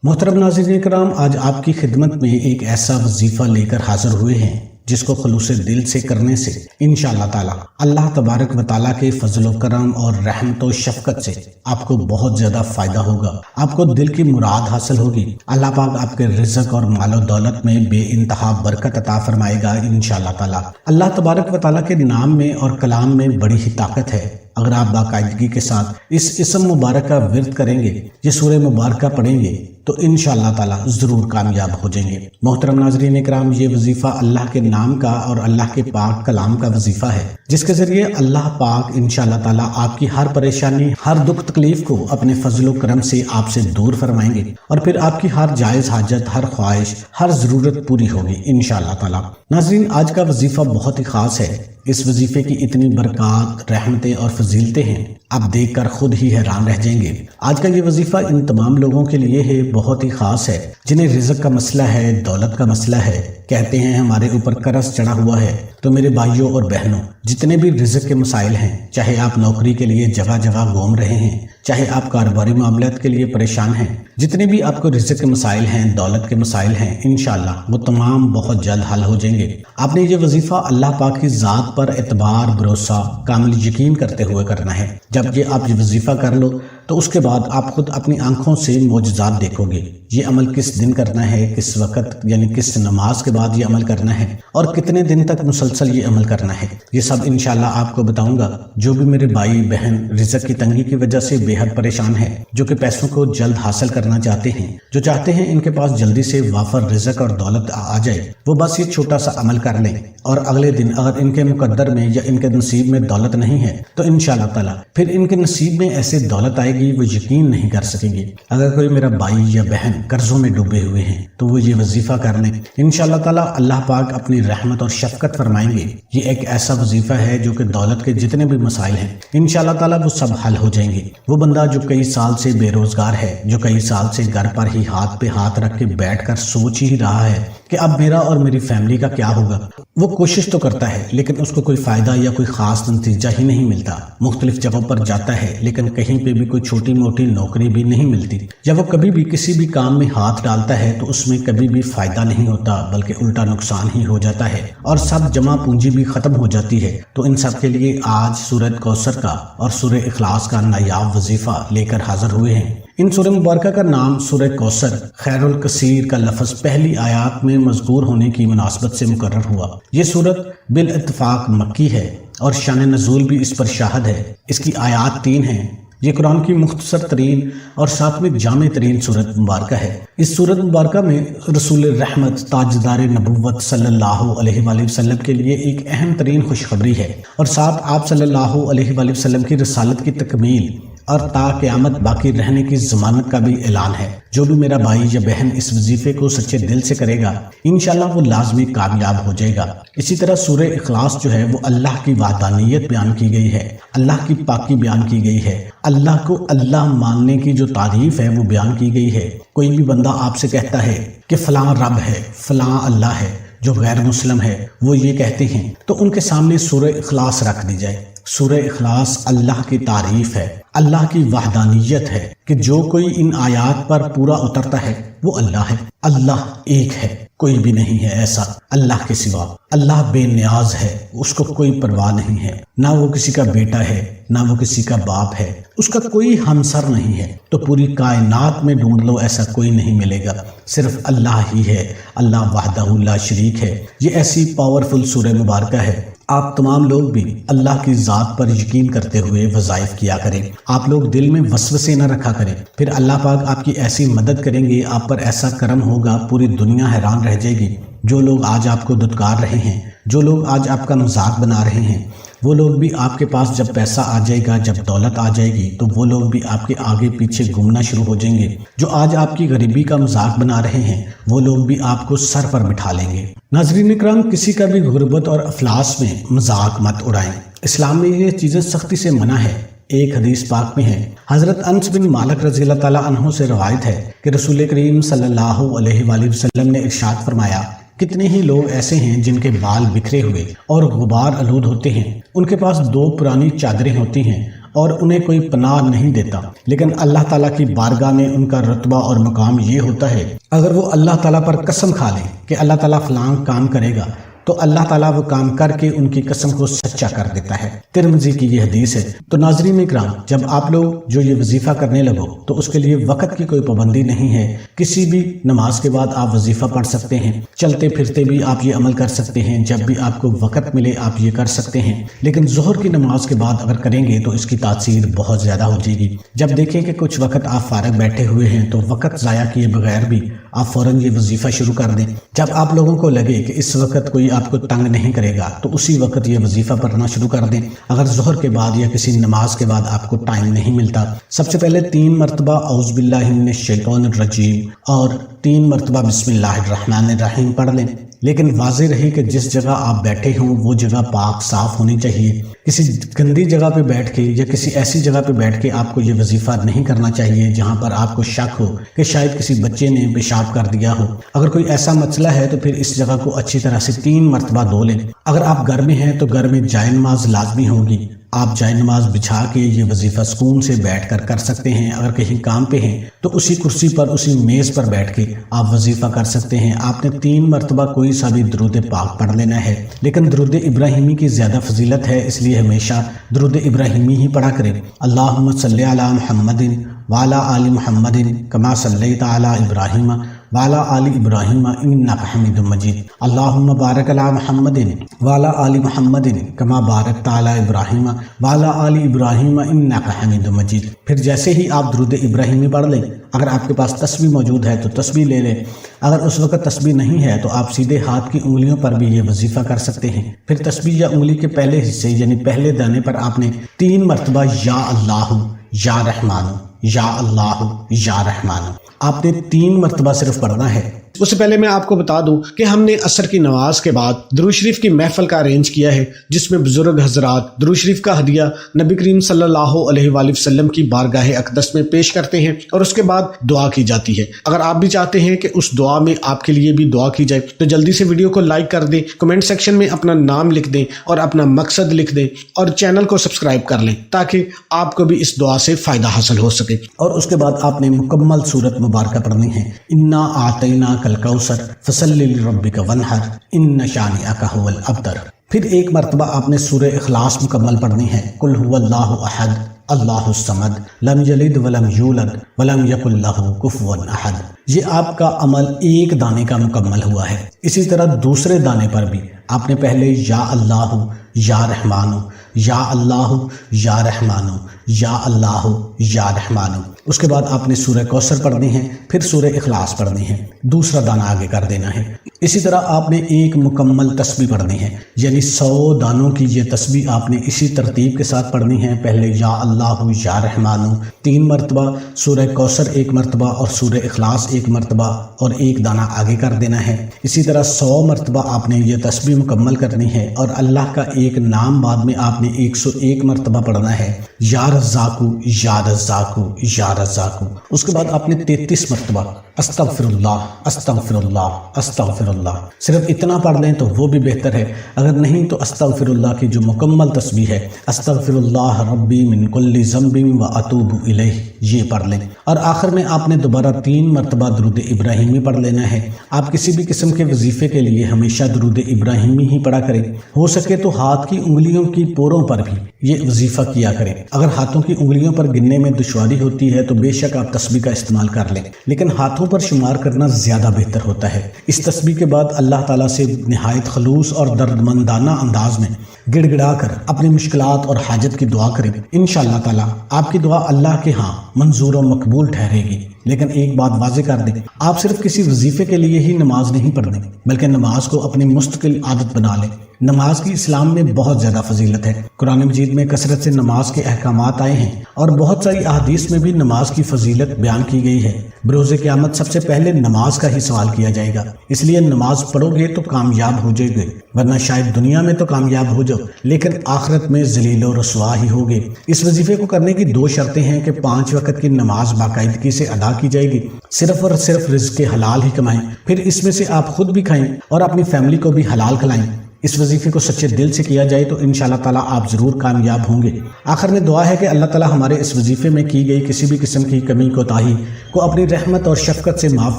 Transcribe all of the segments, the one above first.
محترم ناظرین کرام، آج آپ کی خدمت میں ایک ایسا وظیفہ لے کر حاضر ہوئے ہیں جس کو خلوص دل سے کرنے سے انشاءاللہ تعالی اللہ تبارک و تعالیٰ کے فضل و کرم اور رحمت و شفقت سے آپ کو بہت زیادہ فائدہ ہوگا، آپ کو دل کی مراد حاصل ہوگی۔ اللہ پاک آپ کے رزق اور مال و دولت میں بے انتہا برکت عطا فرمائے گا انشاءاللہ تعالی۔ اللہ تبارک و تعالیٰ کے نام میں اور کلام میں بڑی ہی طاقت ہے۔ اگر آپ باقاعدگی کے ساتھ اس اسم مبارک کا ورد کریں گے، یہ سورہ مبارکہ پڑھیں گے تو انشاءاللہ تعالی ضرور کامیاب ہو جائیں گے۔ محترم ناظرین اکرام، یہ وظیفہ اللہ کے نام کا اور اللہ کے پاک کلام کا وظیفہ ہے، جس کے ذریعے اللہ پاک انشاءاللہ تعالی آپ کی ہر پریشانی، ہر دکھ تکلیف کو اپنے فضل و کرم سے آپ سے دور فرمائیں گے، اور پھر آپ کی ہر جائز حاجت، ہر خواہش، ہر ضرورت پوری ہوگی انشاءاللہ تعالی۔ ناظرین، آج کا وظیفہ بہت ہی خاص ہے۔ اس وظیفے کی اتنی برکات، رحمتیں اور فضیلتیں ہیں، آپ دیکھ کر خود ہی حیران رہ جائیں گے۔ آج کا یہ وظیفہ ان تمام لوگوں کے لیے ہے، بہت ہی خاص ہے، جنہیں رزق کا مسئلہ ہے، دولت کا مسئلہ ہے، کہتے ہیں ہمارے اوپر قرض چڑھا ہوا ہے۔ تو میرے بھائیوں اور بہنوں، جتنے بھی رزق کے مسائل ہیں، چاہے آپ نوکری کے لیے جگہ جگہ گھوم رہے ہیں، چاہے آپ کاروباری معاملات کے لیے پریشان ہیں، جتنے بھی آپ کو رزق کے مسائل ہیں، دولت کے مسائل ہیں، انشاءاللہ وہ تمام بہت جلد حل ہو جائیں گے۔ آپ نے یہ وظیفہ اللہ پاک کی ذات پر اعتبار، بھروسہ، کامل یقین کرتے ہوئے کرنا ہے۔ جب آپ یہ وظیفہ کر لو تو اس کے بعد آپ خود اپنی آنکھوں سے معجزات دیکھو گے۔ یہ عمل کس دن کرنا ہے، کس وقت، یعنی کس نماز کے بعد یہ عمل کرنا ہے، اور کتنے دن تک مسلسل یہ عمل کرنا ہے، یہ سب انشاءاللہ آپ کو بتاؤں گا۔ جو بھی میرے بھائی بہن رزق کی تنگی کی وجہ سے بے حد پریشان ہے، جو کہ پیسوں کو جلد حاصل کرنا چاہتے ہیں، جو چاہتے ہیں ان کے پاس جلدی سے وافر رزق اور دولت آ جائے، وہ بس یہ چھوٹا سا عمل کر لیں، اور اگلے دن اگر ان کے مقدر میں یا ان کے نصیب میں دولت نہیں ہے تو انشاءاللہ تعالی پھر ان کے نصیب میں ایسے دولت آئے گی وہ یقین نہیں کر سکیں گے۔ اگر کوئی میرا بھائی یا بہن قرضوں میں ڈوبے ہوئے ہیں تو وہ یہ وظیفہ کر لیں، انشاءاللہ تعالی اللہ پاک اپنی رحمت اور شفقت فرمائیں گے۔ یہ ایک ایسا وظیفہ ہے جو کہ دولت کے جتنے بھی مسائل ہیں انشاءاللہ تعالی وہ سب حل ہو جائیں گے۔ وہ بندہ جو کئی سال سے بے روزگار ہے، جو کئی سال سے گھر پر ہی ہاتھ پہ ہاتھ رکھ کے بیٹھ کر سوچ ہی رہا ہے کہ اب میرا اور میری فیملی کا کیا ہوگا، وہ کوشش تو کرتا ہے لیکن اس کو کوئی فائدہ یا کوئی خاص نتیجہ ہی نہیں ملتا۔ مختلف جگہوں پر جاتا ہے لیکن کہیں پہ بھی کوئی چھوٹی موٹی نوکری بھی نہیں ملتی، یا وہ کبھی بھی کسی بھی کام میں ہاتھ ڈالتا ہے تو اس میں کبھی بھی فائدہ نہیں ہوتا بلکہ الٹا نقصان ہی ہو جاتا ہے، اور سب جمع پونجی بھی ختم ہو جاتی ہے۔ تو ان سب کے لیے آج سورہ کوثر کا اور سورہ اخلاص کا نایاب وظیفہ لے کر حاضر ہوئے ہیں۔ ان سورہ مبارکہ کا نام سورہ کوثر، خیر الکثیر کا لفظ پہلی آیات میں مذکور ہونے کی مناسبت سے مقرر ہوا۔ یہ سورت بالاتفاق مکی ہے اور شان نزول بھی اس پر شاہد ہے۔ اس کی آیات 3 ہیں۔ یہ قرآن کی مختصر ترین اور ساتھ میں جامع ترین سورت مبارکہ ہے۔ اس سورت مبارکہ میں رسول رحمت تاجدار نبوت صلی اللہ علیہ وآلہ وسلم کے لیے ایک اہم ترین خوشخبری ہے، اور ساتھ آپ صلی اللہ علیہ وآلہ وسلم کی رسالت کی تکمیل اور تا قیامت باقی رہنے کی ضمانت کا بھی اعلان ہے۔ جو بھی میرا بھائی یا بہن اس وظیفے کو سچے دل سے کرے گا انشاءاللہ وہ لازمی کامیاب ہو جائے گا۔ اسی طرح سورہ اخلاص جو ہے وہ اللہ کی وحدانیت بیان کی گئی ہے، اللہ کی پاکی بیان کی گئی ہے، اللہ کو اللہ ماننے کی جو تعریف ہے وہ بیان کی گئی ہے۔ کوئی بھی بندہ آپ سے کہتا ہے کہ فلاں رب ہے، فلاں اللہ ہے، جو غیر مسلم ہے وہ یہ کہتے ہیں، تو ان کے سامنے سورہ اخلاص رکھ دی جائے۔ سورہ اخلاص اللہ کی تعریف ہے، اللہ کی وحدانیت ہے کہ جو کوئی ان آیات پر پورا اترتا ہے وہ اللہ ہے۔ اللہ ایک ہے، کوئی بھی نہیں ہے ایسا اللہ کے سوا۔ اللہ بے نیاز ہے، اس کو کوئی پرواہ نہیں ہے، نہ وہ کسی کا بیٹا ہے، نہ وہ کسی کا باپ ہے، اس کا کوئی ہمسر نہیں ہے۔ تو پوری کائنات میں ڈھونڈ لو ایسا کوئی نہیں ملے گا، صرف اللہ ہی ہے، اللہ وحدہ لا شریک ہے۔ یہ ایسی پاورفل سورہ مبارکہ ہے۔ آپ تمام لوگ بھی اللہ کی ذات پر یقین کرتے ہوئے وظائف کیا کریں۔ آپ لوگ دل میں وسوسے نہ رکھا کریں، پھر اللہ پاک آپ کی ایسی مدد کریں گے، آپ پر ایسا کرم ہوگا، پوری دنیا حیران رہ جائے گی۔ جو لوگ آج آپ کو دھتکار رہے ہیں، جو لوگ آج آپ کا مذاق بنا رہے ہیں، وہ لوگ بھی آپ کے پاس جب پیسہ آ جائے گا، جب دولت آ جائے گی تو وہ لوگ بھی آپ کے آگے پیچھے گھومنا شروع ہو جائیں گے۔ جو آج آپ کی غریبی کا مذاق بنا رہے ہیں وہ لوگ بھی آپ کو سر پر بٹھا لیں گے۔ ناظرین اکرام، کسی کا بھی غربت اور افلاس میں مذاق مت اڑائیں۔ اسلام میں یہ چیزیں سختی سے منع ہے۔ ایک حدیث پاک میں ہے، حضرت انس بن مالک رضی اللہ تعالیٰ عنہ سے روایت ہے کہ رسول کریم صلی اللہ علیہ وآلہ وسلم نے ارشاد فرمایا، کتنے ہی لوگ ایسے ہیں جن کے بال بکھرے ہوئے اور غبار آلود ہوتے ہیں، ان کے پاس 2 پرانی چادریں ہوتی ہیں اور انہیں کوئی پناہ نہیں دیتا، لیکن اللہ تعالیٰ کی بارگاہ میں ان کا رتبہ اور مقام یہ ہوتا ہے اگر وہ اللہ تعالیٰ پر قسم کھا لیں کہ اللہ تعالیٰ فلاں کام کرے گا تو اللہ تعالیٰ وہ کام کر کے ان کی قسم کو سچا کر دیتا ہے۔ ترمذی کی یہ حدیث ہے۔ تو ناظرین اکرام، جب آپ لوگ جو یہ وظیفہ کرنے لگو تو اس کے لیے وقت کی کوئی پابندی نہیں ہے، کسی بھی نماز کے بعد آپ وظیفہ پڑھ سکتے ہیں، چلتے پھرتے بھی آپ یہ عمل کر سکتے ہیں، جب بھی آپ کو وقت ملے آپ یہ کر سکتے ہیں، لیکن ظہر کی نماز کے بعد اگر کریں گے تو اس کی تاثیر بہت زیادہ ہو جائے گی۔ جب دیکھیں کہ کچھ وقت آپ فارغ بیٹھے ہوئے ہیں تو وقت ضائع کیے بغیر بھی آپ فوراً یہ وظیفہ شروع کر دیں۔ جب آپ لوگوں کو لگے کہ اس وقت کوئی آپ کو تنگ نہیں کرے گا تو اسی وقت یہ وظیفہ پڑھنا شروع کر دیں۔ اگر ظہر کے بعد یا کسی نماز کے بعد آپ کو ٹائم نہیں ملتا، سب سے پہلے 3 مرتبہ اعوذ باللہ من الشیطان الرجیم اور 3 مرتبہ بسم اللہ الرحمن الرحیم پڑھ لیں، لیکن واضح رہے کہ جس جگہ آپ بیٹھے ہوں وہ جگہ پاک صاف ہونی چاہیے۔ کسی گندی جگہ پہ بیٹھ کے یا کسی ایسی جگہ پہ بیٹھ کے آپ کو یہ وظیفہ نہیں کرنا چاہیے جہاں پر آپ کو شک ہو کہ شاید کسی بچے نے پیشاب کر دیا ہو۔ اگر کوئی ایسا مسئلہ ہے تو پھر اس جگہ کو اچھی طرح سے 3 مرتبہ دھو لیں۔ اگر آپ گھر میں ہیں تو گھر میں جائے نماز لازمی ہوگی، آپ جائے نماز بچھا کے یہ وظیفہ سکون سے بیٹھ کر کر سکتے ہیں۔ اگر کہیں کام پہ ہیں تو اسی کرسی پر اسی میز پر بیٹھ کے آپ وظیفہ کر سکتے ہیں۔ آپ نے 3 مرتبہ کوئی سا بھی درود پاک پڑھ لینا ہے، لیکن درود ابراہیمی کی زیادہ فضیلت ہے، اس لیے ہمیشہ درود ابراہیمی ہی پڑھا کریں۔ اللہم صلی علی محمد وعلی آل محمد کما صلیت علی ابراہیم وعلی آل ابراہیم انک حمید مجید۔ اللہم بارک علی محمد وعلی آل محمد کما بارکت علی ابراہیم وعلی آل ابراہیم انک حمید مجید۔ پھر جیسے ہی آپ درود ابراہیمی پڑھ لیں، اگر آپ کے پاس تسبیح موجود ہے تو تسبیح لے لیں، اگر اس وقت تسبیح نہیں ہے تو آپ سیدھے ہاتھ کی انگلیوں پر بھی یہ وظیفہ کر سکتے ہیں۔ پھر تسبیح یا انگلی کے پہلے حصے یعنی پہلے دانے پر آپ نے 3 مرتبہ یا اللہ یا رحمان یا اللہ یا رحمان آپ نے 3 مرتبہ صرف پڑھنا ہے۔ اس سے پہلے میں آپ کو بتا دوں کہ ہم نے عصر کی نماز کے بعد درود شریف کی محفل کا ارینج کیا ہے، جس میں بزرگ حضرات درود شریف کا ہدیہ نبی کریم صلی اللہ علیہ وآلہ وسلم کی بارگاہ اقدس میں پیش کرتے ہیں اور اس کے بعد دعا کی جاتی ہے۔ اگر آپ بھی چاہتے ہیں کہ اس دعا میں آپ کے لیے بھی دعا کی جائے تو جلدی سے ویڈیو کو لائک کر دیں، کمنٹ سیکشن میں اپنا نام لکھ دیں اور اپنا مقصد لکھ دیں اور چینل کو سبسکرائب کر لیں تاکہ آپ کو بھی اس دعا سے فائدہ حاصل ہو سکے۔ اور اس کے بعد آپ نے مکمل سورت مبارکہ پڑھنی ہے، انا اعطیناک الکوثر فصلی لربک وانحر ان شانئک ھو الابتر۔ پھر 1 مرتبہ آپ نے سورہ اخلاص مکمل پڑھنی ہے، قل ھو اللہ احد اللہ الصمد لم یلد ولم یولد ولم یکن لہ کفوا احد۔ یہ آپ کا عمل 1 دانے کا مکمل ہوا ہے۔ اسی طرح دوسرے دانے پر بھی آپ نے پہلے یا اللہ یا رحمان یا اللہ یا رحمان یا اللہ یا رحمان، اس کے بعد آپ نے سورہ کوثر پڑھنی ہے، پھر سورہ اخلاص پڑھنی ہے، دوسرا دانہ آگے کر دینا ہے۔ اسی طرح آپ نے 1 مکمل تسبیح پڑھنی ہے، یعنی 100 دانوں کی یہ تسبیح آپ نے اسی ترتیب کے ساتھ پڑھنی ہے، پہلے یا اللہ یا رحمان 3 مرتبہ، سورہ کوثر 1 مرتبہ اور سورہ اخلاص 1 مرتبہ اور 1 دانہ آگے کر دینا ہے۔ اسی طرح 100 مرتبہ آپ نے یہ تسبیح مکمل کرنی ہے اور اللہ کا ایک نام بعد میں آپ نے 101 مرتبہ پڑھنا ہے، یا رزاقو یا رزاقو یا رزاقو۔ اس کے بعد آپ نے 33 مرتبہ استغفر اللہ استغفر اللہ استغفر اللہ، صرف اتنا پڑھ لیں تو وہ بھی بہتر ہے، اگر نہیں تو استغفر اللہ کی جو مکمل تسبیح ہے استغفر اللہ ربی من کل ذنب و اتوب الیہ یہ پڑھ لیں۔ اور آخر میں آپ نے دوبارہ 3 مرتبہ درود ابراہیمی پڑھ لینا ہے۔ آپ کسی بھی قسم کے وظیفے کے لیے ہمیشہ درود ابراہیمی ہی پڑھا کریں، ہو سکے تو ہاتھ کی انگلیوں کی پوروں پر بھی یہ وظیفہ کیا کریں۔ اگر ہاتھوں کی انگلیوں پر گننے میں دشواری ہوتی ہے تو بے شک آپ تسبیح کا استعمال کر لیں، لیکن ہاتھوں پر شمار کرنا زیادہ بہتر ہوتا ہے۔ اس تسبیح کے بعد اللہ تعالیٰ سے نہایت خلوص اور دردمندانہ انداز میں گڑ گڑا کر اپنی مشکلات اور حاجت کی دعا کریں، انشاءاللہ تعالیٰ آپ کی دعا اللہ کے ہاں منظور و مقبول ٹھہرے گی۔ لیکن ایک بات واضح کر دیں، آپ صرف کسی وظیفے کے لیے ہی نماز نہیں پڑھیں بلکہ نماز کو اپنی مستقل عادت بنا لیں۔ نماز کی اسلام میں بہت زیادہ فضیلت ہے، قرآن مجید میں کثرت سے نماز کے احکامات آئے ہیں اور بہت ساری احادیث میں بھی نماز کی فضیلت بیان کی گئی ہے۔ بروز قیامت سب سے پہلے نماز کا ہی سوال کیا جائے گا، اس لیے نماز پڑھو گے تو کامیاب ہو جائے گے، ورنہ شاید دنیا میں تو کامیاب ہو جاؤ لیکن آخرت میں ذلیل و رسوا ہی ہوگے۔ اس وظیفے کو کرنے کی 2 شرطیں ہیں کہ 5 وقت کی نماز باقاعدگی سے ادا کی جائے گی، صرف اور صرف رزق حلال ہی کمائیں، پھر اس میں سے آپ خود بھی کھائیں اور اپنی فیملی کو بھی حلال کھلائیں۔ اس وظیفے کو سچے دل سے کیا جائے تو انشاءاللہ تعالیٰ آپ ضرور کامیاب ہوں گے۔ آخر میں دعا ہے کہ اللہ تعالیٰ ہمارے اس وظیفے میں کی گئی کسی بھی قسم کی کمی کوتاہی کو اپنی رحمت اور شفقت سے معاف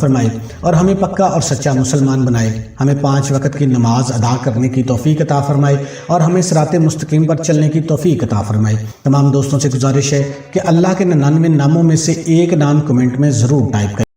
فرمائے اور ہمیں پکا اور سچا مسلمان بنائے، ہمیں 5 وقت کی نماز ادا کرنے کی توفیق عطا فرمائے اور ہمیں صراط مستقیم پر چلنے کی توفیق عطا فرمائے۔ تمام دوستوں سے گزارش ہے کہ اللہ کے 99 ناموں میں سے ایک نام کمنٹ میں ضرور ٹائپ کریں۔